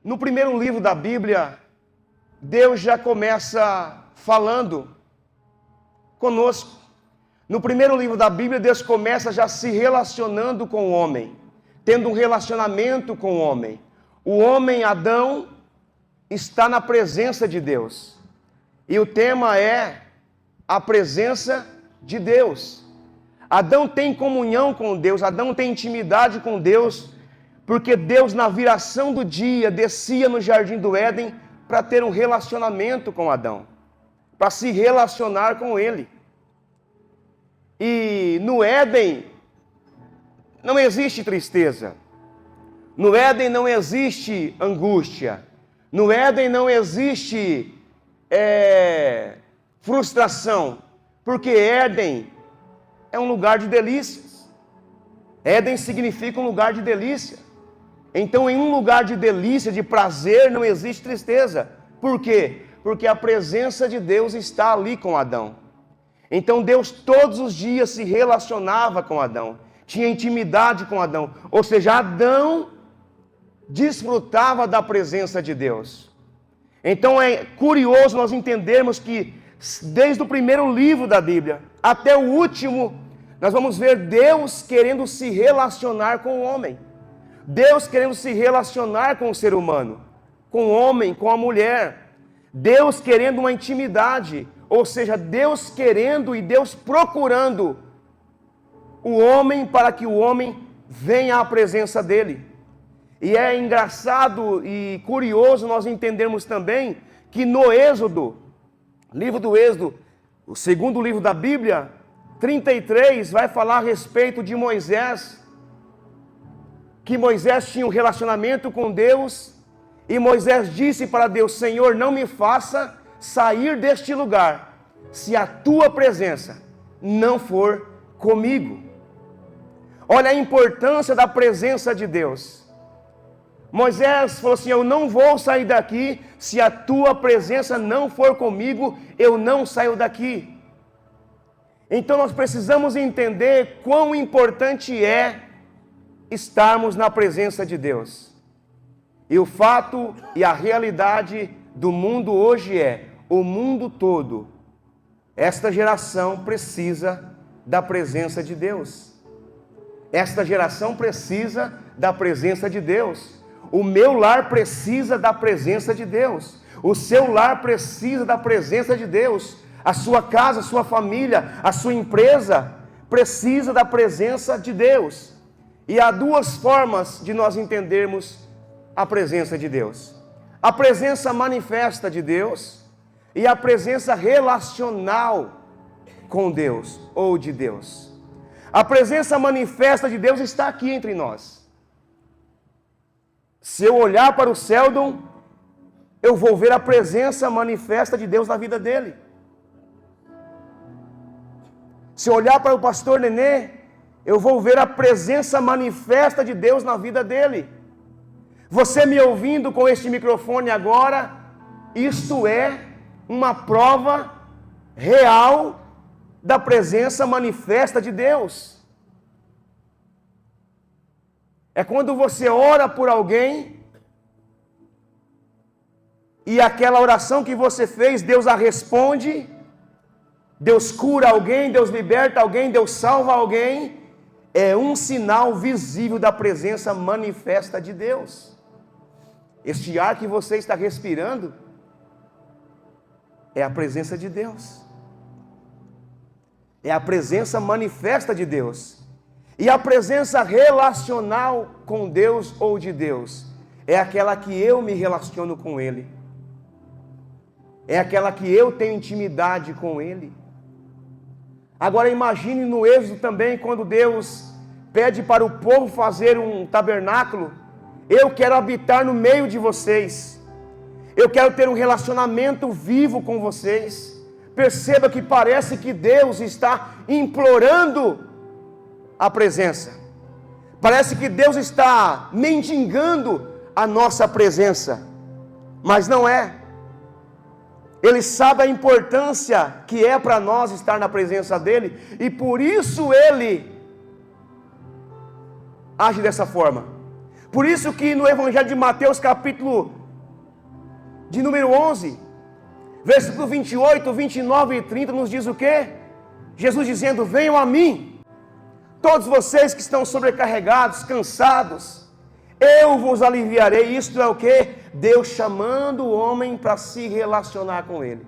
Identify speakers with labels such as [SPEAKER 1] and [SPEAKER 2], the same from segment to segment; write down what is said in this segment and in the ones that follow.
[SPEAKER 1] No primeiro livro da Bíblia, Deus já começa falando conosco. No primeiro livro da Bíblia, Deus começa já se relacionando com o homem, tendo um relacionamento com o homem. O homem, Adão, está na presença de Deus. E o tema é a presença de Deus. Adão tem comunhão com Deus, Adão tem intimidade com Deus, porque Deus, na viração do dia, descia no jardim do Éden para ter um relacionamento com Adão, para se relacionar com ele. E no Éden não existe tristeza, no Éden não existe angústia, no Éden não existe frustração, porque Éden é um lugar de delícias. Éden significa um lugar de delícia. Então, em um lugar de delícia, de prazer, não existe tristeza. Por quê? Porque a presença de Deus está ali com Adão. Então, Deus todos os dias se relacionava com Adão, tinha intimidade com Adão. Ou seja, Adão desfrutava da presença de Deus. Então, é curioso nós entendermos que, desde o primeiro livro da Bíblia até o último, nós vamos ver Deus querendo se relacionar com o homem. Deus querendo se relacionar com o ser humano, com o homem, com a mulher. Deus querendo uma intimidade, ou seja, Deus querendo e Deus procurando o homem para que o homem venha à presença dele. E é engraçado e curioso nós entendermos também que no Êxodo, livro do Êxodo, o segundo livro da Bíblia, 33, vai falar a respeito de Moisés, que Moisés tinha um relacionamento com Deus, e Moisés disse para Deus: Senhor, não me faça sair deste lugar, se a tua presença não for comigo. Olha a importância da presença de Deus. Moisés falou assim: eu não vou sair daqui, se a tua presença não for comigo, eu não saio daqui. Então nós precisamos entender quão importante é estarmos na presença de Deus. E o fato e a realidade do mundo hoje é, o mundo todo, esta geração precisa da presença de Deus. Esta geração precisa da presença de Deus. O meu lar precisa da presença de Deus. O seu lar precisa da presença de Deus. A sua casa, a sua família, a sua empresa precisa da presença de Deus. E há duas formas de nós entendermos a presença de Deus: a presença manifesta de Deus e a presença relacional com Deus ou de Deus. A presença manifesta de Deus está aqui entre nós. Se eu olhar para o Seldon, eu vou ver a presença manifesta de Deus na vida dele. Se eu olhar para o pastor Nenê, eu vou ver a presença manifesta de Deus na vida dele. Você me ouvindo com este microfone agora, isto é uma prova real da presença manifesta de Deus. É quando você ora por alguém e aquela oração que você fez, Deus a responde, Deus cura alguém, Deus liberta alguém, Deus salva alguém. É um sinal visível da presença manifesta de Deus. Este ar que você está respirando é a presença de Deus. É a presença manifesta de Deus. E a presença relacional com Deus ou de Deus é aquela que eu me relaciono com Ele. É aquela que eu tenho intimidade com Ele. Agora imagine no Êxodo também, quando Deus pede para o povo fazer um tabernáculo. Eu quero habitar no meio de vocês. Eu quero ter um relacionamento vivo com vocês. Perceba que parece que Deus está implorando a presença. Parece que Deus está mendigando a nossa presença. Mas não é. Ele sabe a importância que é para nós estar na presença dEle. E por isso Ele age dessa forma. Por isso que no Evangelho de Mateus, capítulo de número 11, versículo 28, 29 e 30, nos diz o quê? Jesus dizendo: venham a mim, todos vocês que estão sobrecarregados, cansados, eu vos aliviarei. Isto é o quê? Deus chamando o homem para se relacionar com Ele.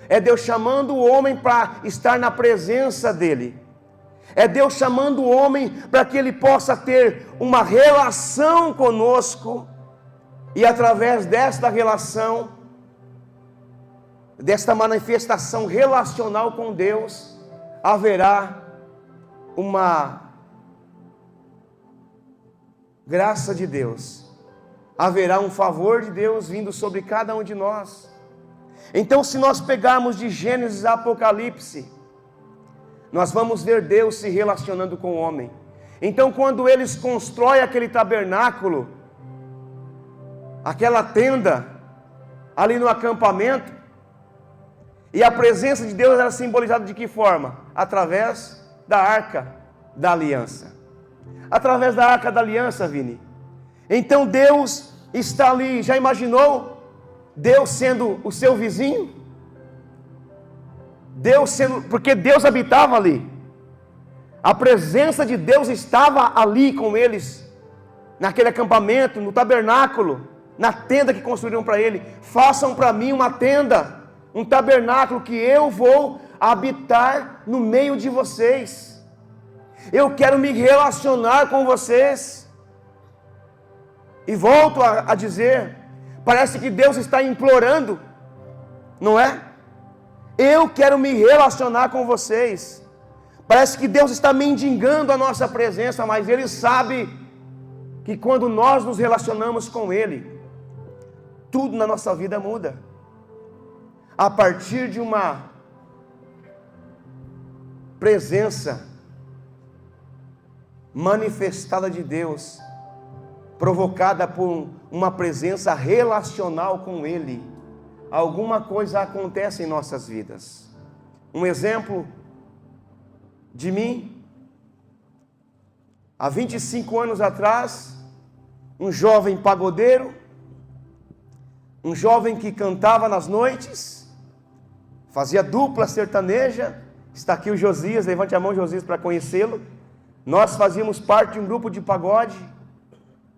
[SPEAKER 1] É Deus chamando o homem para estar na presença dEle. É Deus chamando o homem para que ele possa ter uma relação conosco. E através desta relação, desta manifestação relacional com Deus, haverá uma graça de Deus, haverá um favor de Deus vindo sobre cada um de nós. Então, se nós pegarmos de Gênesis a Apocalipse, nós vamos ver Deus se relacionando com o homem. Então, quando eles constroem aquele tabernáculo, aquela tenda, ali no acampamento, e a presença de Deus era simbolizada de que forma? Através da Arca da Aliança. Através da Arca da Aliança, Vini. Então Deus está ali. Já imaginou Deus sendo o seu vizinho? Deus sendo, porque Deus habitava ali. A presença de Deus estava ali com eles, naquele acampamento, no tabernáculo, na tenda que construíram para ele. Façam para mim uma tenda, um tabernáculo, que eu vou habitar no meio de vocês. Eu quero me relacionar com vocês. E volto a dizer, parece que Deus está implorando, não é? Eu quero me relacionar com vocês. Parece que Deus está mendigando a nossa presença, mas Ele sabe que quando nós nos relacionamos com Ele, tudo na nossa vida muda. A partir de uma presença manifestada de Deus, provocada por uma presença relacional com Ele, alguma coisa acontece em nossas vidas. Um exemplo de mim: há 25 anos atrás, um jovem pagodeiro, um jovem que cantava nas noites, fazia dupla sertaneja. Está aqui o Josias, levante a mão, Josias, para conhecê-lo. Nós fazíamos parte de um grupo de pagode,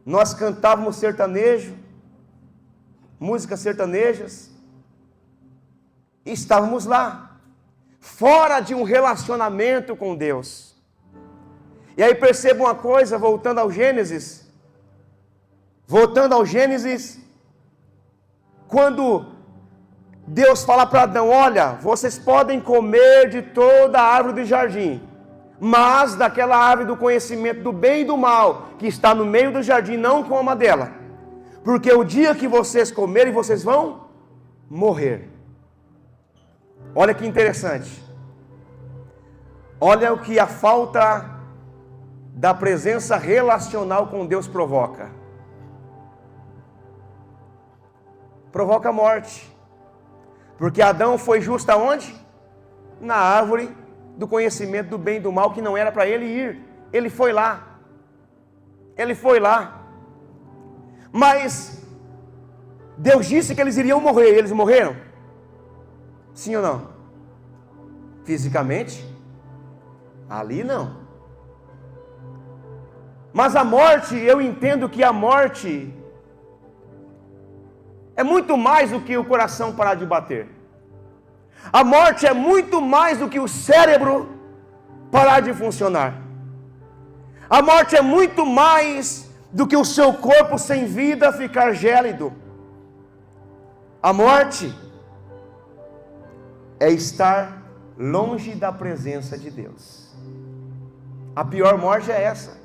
[SPEAKER 1] nós cantávamos sertanejo, músicas sertanejas, e estávamos lá, fora de um relacionamento com Deus. E aí perceba uma coisa, voltando ao Gênesis, quando Deus fala para Adão: olha, vocês podem comer de toda a árvore do jardim, mas daquela árvore do conhecimento do bem e do mal, que está no meio do jardim, não coma dela, porque o dia que vocês comerem, vocês vão morrer. Olha que interessante. Olha o que a falta da presença relacional com Deus provoca. Provoca morte. Porque Adão foi justo aonde? Na árvore do conhecimento do bem e do mal, que não era para ele ir. Ele foi lá. Mas Deus disse que eles iriam morrer. Eles morreram? Sim ou não? Fisicamente? Ali não. Mas a morte, eu entendo que a morte é muito mais do que o coração parar de bater. A morte é muito mais do que o cérebro parar de funcionar. A morte é muito mais do que o seu corpo sem vida ficar gélido. A morte é estar longe da presença de Deus. A pior morte é essa.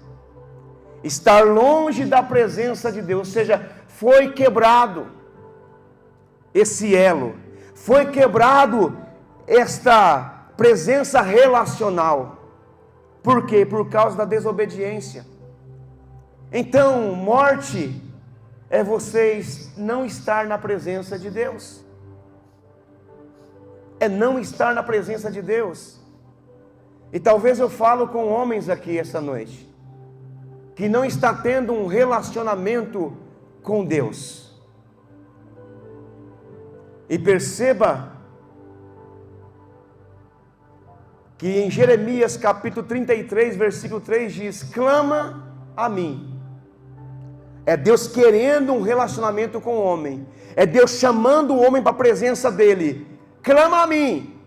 [SPEAKER 1] Estar longe da presença de Deus, ou seja, foi quebrado esse elo, foi quebrado esta presença relacional. Por quê? Por causa da desobediência. Então, morte é você não estar na presença de Deus. É não estar na presença de Deus. E talvez eu falo com homens aqui essa noite. que não está tendo um relacionamento com Deus. E perceba que em Jeremias capítulo 33, versículo 3 diz: clama a mim. É Deus querendo um relacionamento com o homem. É Deus chamando o homem para a presença dele. Clama a mim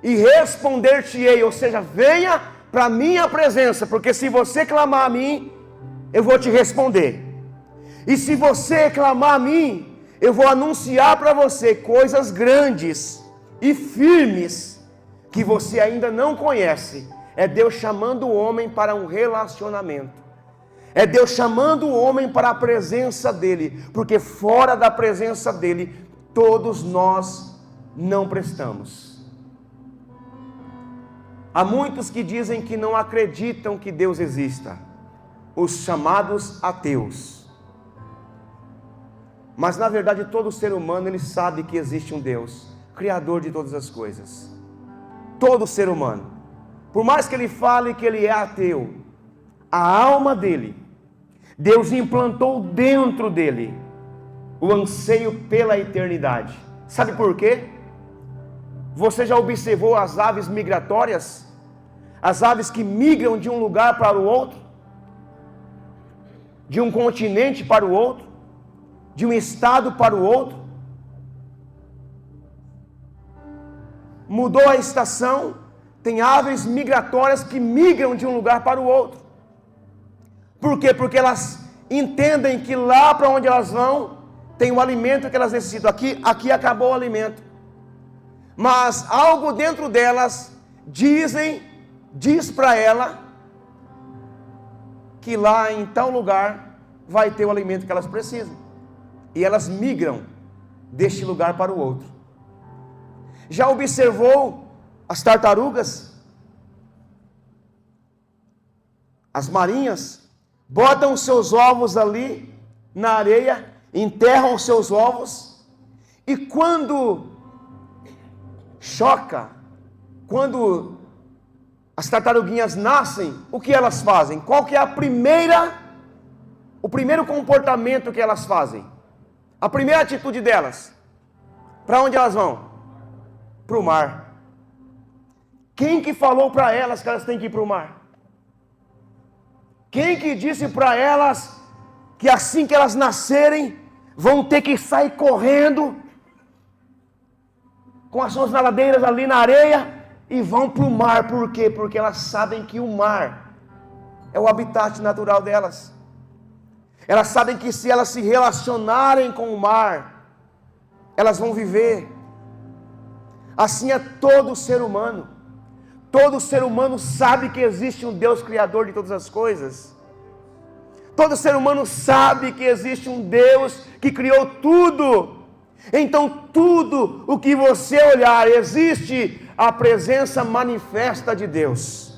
[SPEAKER 1] e responder-te-ei. Ou seja, venha para a minha presença, porque se você clamar a mim, eu vou te responder. E se você clamar a mim, eu vou anunciar para você coisas grandes e firmes que você ainda não conhece. É Deus chamando o homem para um relacionamento. É Deus chamando o homem para a presença dele, porque fora da presença dele, todos nós não prestamos. Há muitos que dizem que não acreditam que Deus exista, os chamados ateus. Mas na verdade todo ser humano ele sabe que existe um Deus, Criador de todas as coisas. Todo ser humano, por mais que ele fale que ele é ateu, a alma dele, Deus implantou dentro dele o anseio pela eternidade. Sabe por quê? Você já observou as aves migratórias? As aves que migram de um lugar para o outro? De um continente para o outro? De um estado para o outro? Mudou a estação, tem aves migratórias que migram de um lugar para o outro. Por quê? Porque elas entendem que lá para onde elas vão, tem o alimento que elas necessitam. Aqui acabou o alimento. Mas algo dentro delas diz para ela que lá em tal lugar vai ter o alimento que elas precisam. E elas migram deste lugar para o outro. Já observou as tartarugas? As marinhas botam os seus ovos ali na areia, enterram os seus ovos, e quando choca, quando as tartaruguinhas nascem, o que elas fazem? Qual que é o primeiro comportamento que elas fazem? A primeira atitude delas? Para onde elas vão? Para o mar. Quem que falou para elas que elas têm que ir para o mar? Quem que disse para elas que assim que elas nascerem, vão ter que sair correndo com as suas nadadeiras ali na areia e vão para o mar? Por quê? Porque elas sabem que o mar é o habitat natural delas. Elas sabem que se elas se relacionarem com o mar, elas vão viver. Assim é todo ser humano. Todo ser humano sabe que existe um Deus criador de todas as coisas. Todo ser humano sabe que existe um Deus que criou tudo. Então tudo o que você olhar, existe a presença manifesta de Deus.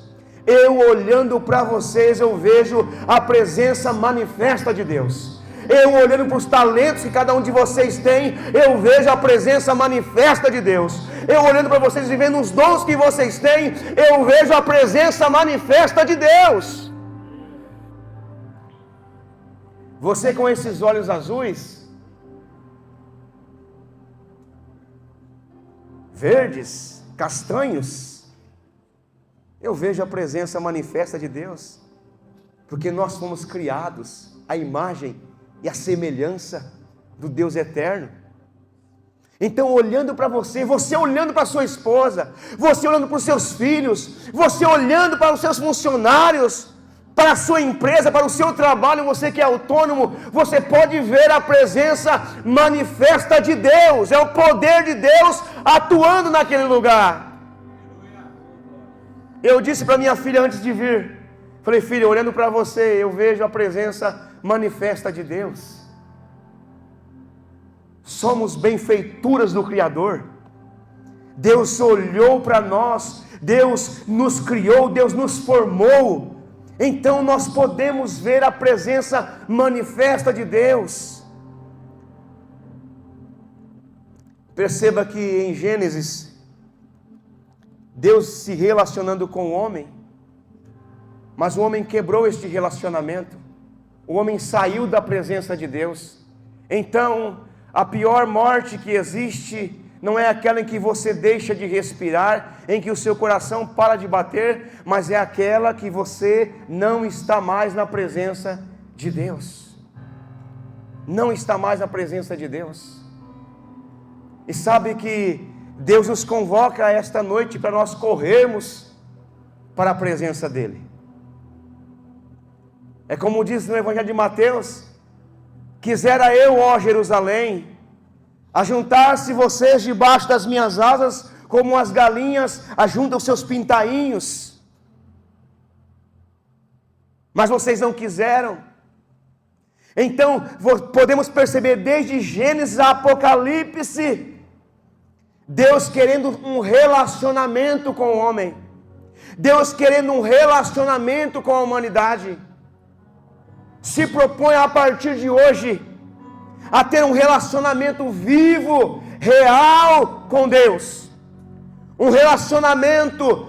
[SPEAKER 1] Eu olhando para vocês, eu vejo a presença manifesta de Deus. Eu olhando para os talentos que cada um de vocês tem, eu vejo a presença manifesta de Deus. Eu olhando para vocês e vendo os dons que vocês têm, eu vejo a presença manifesta de Deus. Você com esses olhos azuis, verdes, castanhos, eu vejo a presença manifesta de Deus, porque nós fomos criados à imagem e à semelhança do Deus eterno. Então, olhando para você olhando para sua esposa, você olhando para os seus filhos, você olhando para os seus funcionários, para a sua empresa, para o seu trabalho, você que é autônomo, você pode ver a presença manifesta de Deus, é o poder de Deus atuando naquele lugar. Eu disse para minha filha antes de vir, falei: filha, olhando para você, eu vejo a presença manifesta de Deus. Somos benfeituras do Criador. Deus olhou para nós, Deus nos criou, Deus nos formou. Então nós podemos ver a presença manifesta de Deus. Perceba que em Gênesis, Deus se relacionando com o homem, mas o homem quebrou este relacionamento. o homem saiu da presença de Deus. Então, a pior morte que existe não é aquela em que você deixa de respirar, em que o seu coração para de bater, mas é aquela que você não está mais na presença de Deus. Não está mais na presença de Deus. E sabe que Deus nos convoca esta noite para nós corrermos para a presença dEle. É como diz no Evangelho de Mateus: quisera eu, ó Jerusalém, ajuntar-se vocês debaixo das minhas asas, como as galinhas ajuntam seus pintainhos. Mas vocês não quiseram. Então, podemos perceber desde Gênesis a Apocalipse, Deus querendo um relacionamento com o homem. Deus querendo um relacionamento com a humanidade. Se propõe a partir de hoje a ter um relacionamento vivo, real com Deus. Um relacionamento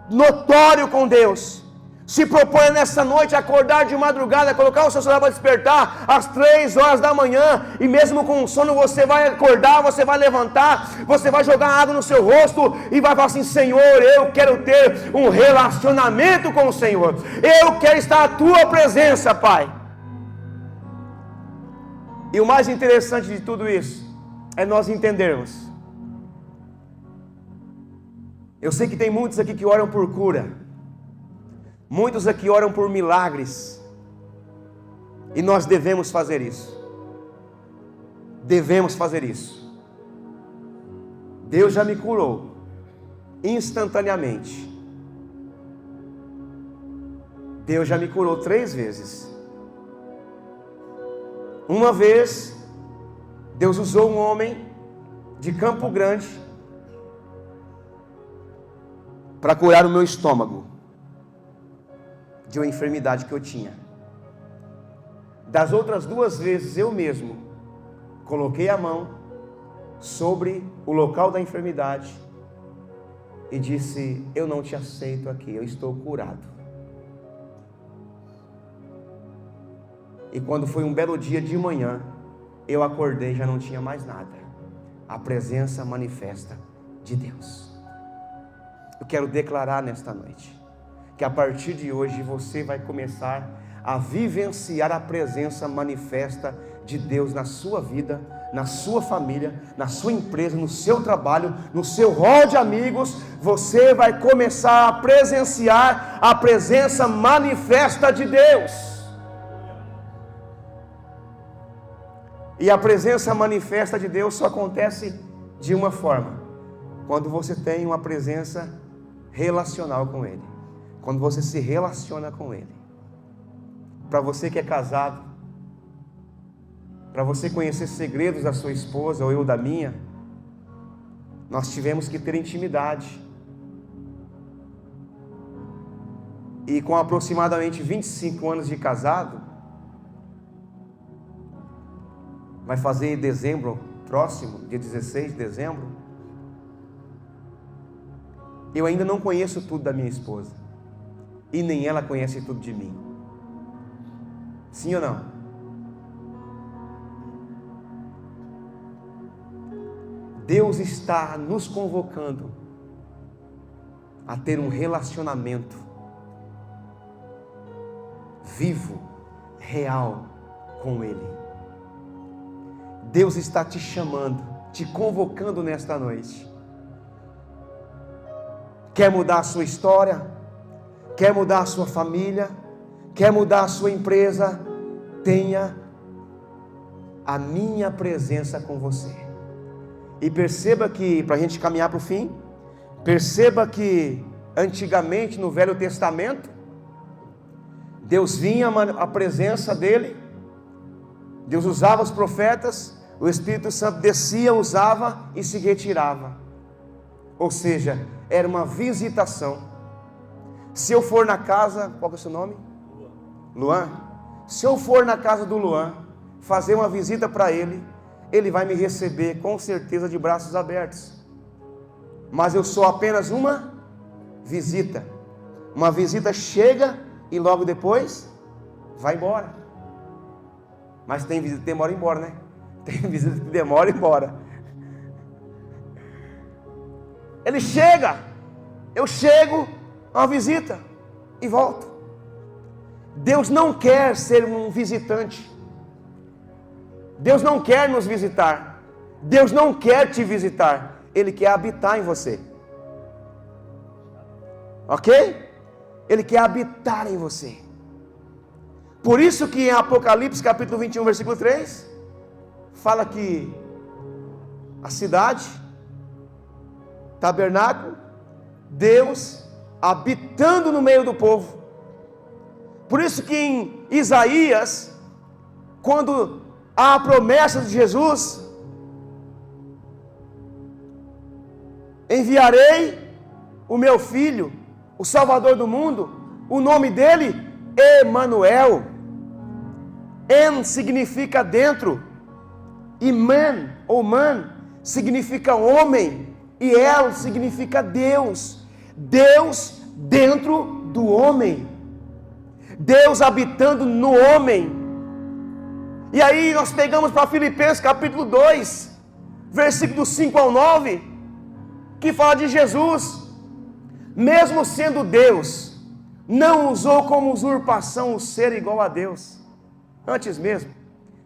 [SPEAKER 1] notório com Deus. Se propõe nessa noite a acordar de madrugada, colocar o seu celular para despertar às 3 horas da manhã, e mesmo com sono você vai acordar, você vai levantar, você vai jogar água no seu rosto e vai falar assim: Senhor, eu quero ter um relacionamento com o Senhor, eu quero estar na tua presença, Pai. E o mais interessante de tudo isso é nós entendermos. Eu sei que tem muitos aqui que oram por cura. Muitos aqui oram por milagres. E nós devemos fazer isso. Devemos fazer isso. Deus já me curou instantaneamente. Deus já me curou 3 vezes. Uma vez, Deus usou um homem de Campo Grande para curar o meu estômago de uma enfermidade que eu tinha. Das outras 2 vezes, eu mesmo coloquei a mão sobre o local da enfermidade e disse: eu não te aceito aqui, eu estou curado. E quando foi um belo dia de manhã, eu acordei e já não tinha mais nada. A presença manifesta de Deus. Eu quero declarar nesta noite que a partir de hoje você vai começar a vivenciar a presença manifesta de Deus na sua vida, na sua família, na sua empresa, no seu trabalho, no seu rol de amigos. Você vai começar a presenciar a presença manifesta de Deus. E a presença manifesta de Deus só acontece de uma forma: quando você tem uma presença relacional com Ele. Quando você se relaciona com Ele. Para você que é casado, para você conhecer segredos da sua esposa ou eu da minha, nós tivemos que ter intimidade. E com aproximadamente 25 anos de casado, vai fazer em dezembro próximo, dia 16 de dezembro, eu ainda não conheço tudo da minha esposa. E nem ela conhece tudo de mim. Sim ou não? Deus está nos convocando a ter um relacionamento vivo, real com Ele. Deus está te chamando, te convocando nesta noite. Quer mudar a sua história? Quer mudar a sua família? Quer mudar a sua empresa? Tenha a minha presença com você. E perceba que, para a gente caminhar para o fim, perceba que antigamente no Velho Testamento, Deus vinha a presença dele, Deus usava os profetas, o Espírito Santo descia, usava e se retirava. Ou seja, era uma visitação. Se eu for na casa, qual que é o seu nome? Luan. Se eu for na casa do Luan, fazer uma visita para ele, ele vai me receber com certeza de braços abertos. Mas eu sou apenas uma visita. Uma visita chega e logo depois vai embora. Mas tem visita que demora embora, né? Tem visita que demora embora. Ele chega, eu chego a uma visita e volto. Deus não quer ser um visitante. Deus não quer nos visitar. Deus não quer te visitar. Ele quer habitar em você. Ok? Ele quer habitar em você. Por isso que em Apocalipse capítulo 21, versículo 3, fala que a cidade, tabernáculo, Deus habitando no meio do povo. Por isso que em Isaías, quando há a promessa de Jesus, enviarei o meu filho, o Salvador do mundo, o nome dele, Emanuel. En significa dentro, e man, ou man, significa homem, e El significa Deus. Deus dentro do homem, Deus habitando no homem. E aí nós pegamos para Filipenses capítulo 2, versículos 5 ao 9, que fala de Jesus, mesmo sendo Deus, não usou como usurpação o ser igual a Deus. Antes mesmo,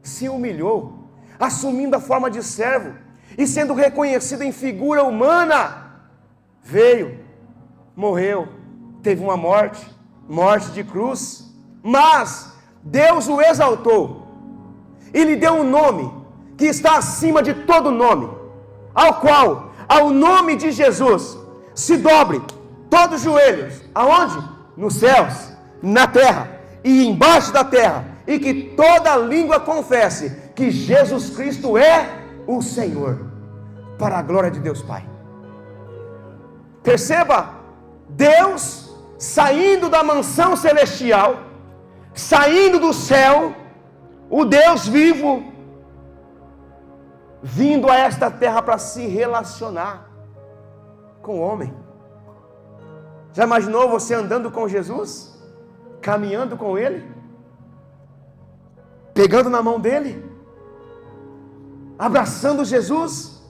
[SPEAKER 1] se humilhou, assumindo a forma de servo, e sendo reconhecido em figura humana, veio, morreu, teve uma morte de cruz, mas Deus o exaltou, e lhe deu um nome, que está acima de todo nome, ao qual, ao nome de Jesus, se dobre todos os joelhos, aonde? Nos céus, na terra, e embaixo da terra, e que toda língua confesse que Jesus Cristo é o Senhor, para a glória de Deus Pai. Perceba, Deus saindo da mansão celestial, saindo do céu, o Deus vivo, vindo a esta terra para se relacionar com o homem. Já imaginou você andando com Jesus? Caminhando com Ele? Pegando na mão dele? Abraçando Jesus?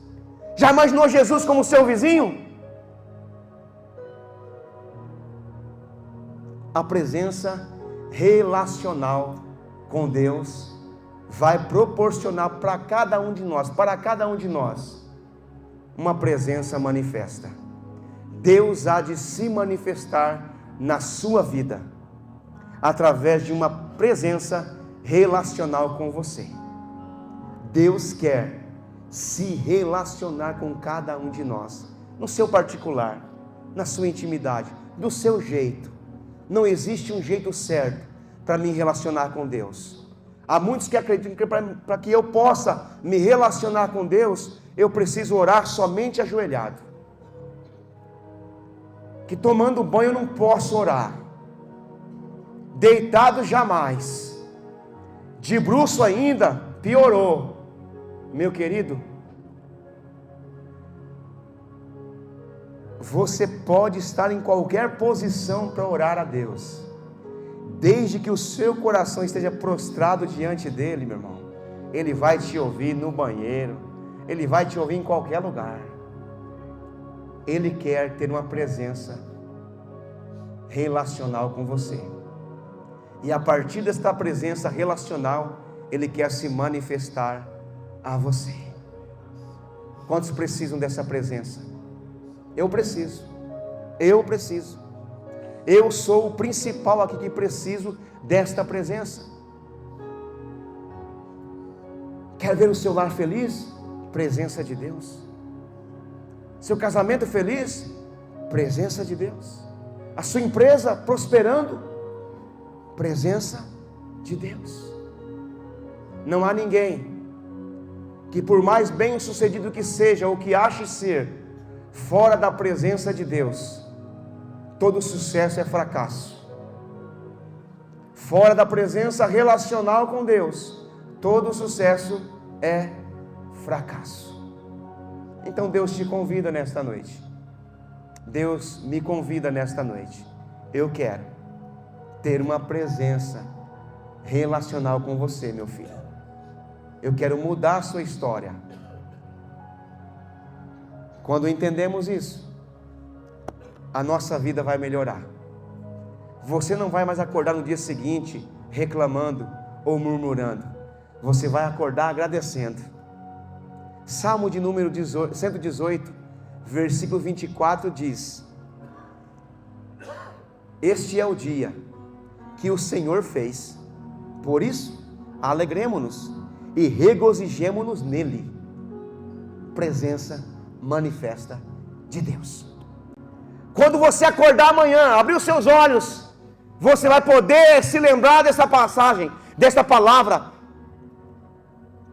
[SPEAKER 1] Já imaginou Jesus como seu vizinho? A presença relacional com Deus vai proporcionar para cada um de nós, uma presença manifesta. Deus há de se manifestar na sua vida, através de uma presença relacional com você. Deus quer se relacionar com cada um de nós, no seu particular, na sua intimidade, do seu jeito. Não existe um jeito certo para me relacionar com Deus. Há muitos que acreditam que para que eu possa me relacionar com Deus, eu preciso orar somente ajoelhado. Que tomando banho eu não posso orar. Deitado jamais. De bruço ainda, piorou. Meu querido, você pode estar em qualquer posição para orar a Deus, desde que o seu coração esteja prostrado diante dele, meu irmão. Ele vai te ouvir no banheiro, Ele vai te ouvir em qualquer lugar. Ele quer ter uma presença relacional com você. E a partir desta presença relacional, Ele quer se manifestar a você. Quantos precisam dessa presença? Eu preciso. Eu sou o principal aqui que preciso desta presença. Quer ver o seu lar feliz? Presença de Deus. Seu casamento feliz? Presença de Deus. A sua empresa prosperando? Presença de Deus. Não há ninguém que, por mais bem sucedido que seja ou que ache ser, fora da presença de Deus, todo sucesso é fracasso. Fora da presença relacional com Deus, todo sucesso é fracasso. Então Deus te convida nesta noite. Deus me convida nesta noite. Eu quero ter uma presença relacional com você, meu filho. Eu quero mudar a sua história. Quando entendemos isso, a nossa vida vai melhorar. Você não vai mais acordar no dia seguinte reclamando ou murmurando. Você vai acordar agradecendo. Salmo de número 118, versículo 24 diz: este é o dia que o Senhor fez, por isso alegremo-nos e regozijemo-nos nele. Presença manifesta de Deus. Quando você acordar amanhã, abrir os seus olhos, você vai poder se lembrar dessa passagem, dessa palavra: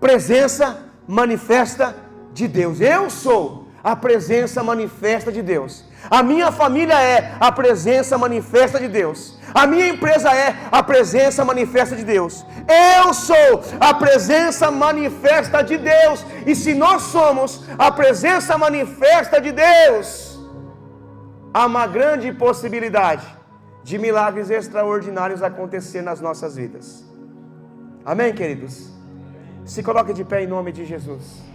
[SPEAKER 1] presença manifesta de Deus. Eu sou a presença manifesta de Deus. A minha família é a presença manifesta de Deus. A minha empresa é a presença manifesta de Deus. Eu sou a presença manifesta de Deus. E se nós somos a presença manifesta de Deus, há uma grande possibilidade de milagres extraordinários acontecer nas nossas vidas. Amém, queridos? Se coloque de pé em nome de Jesus.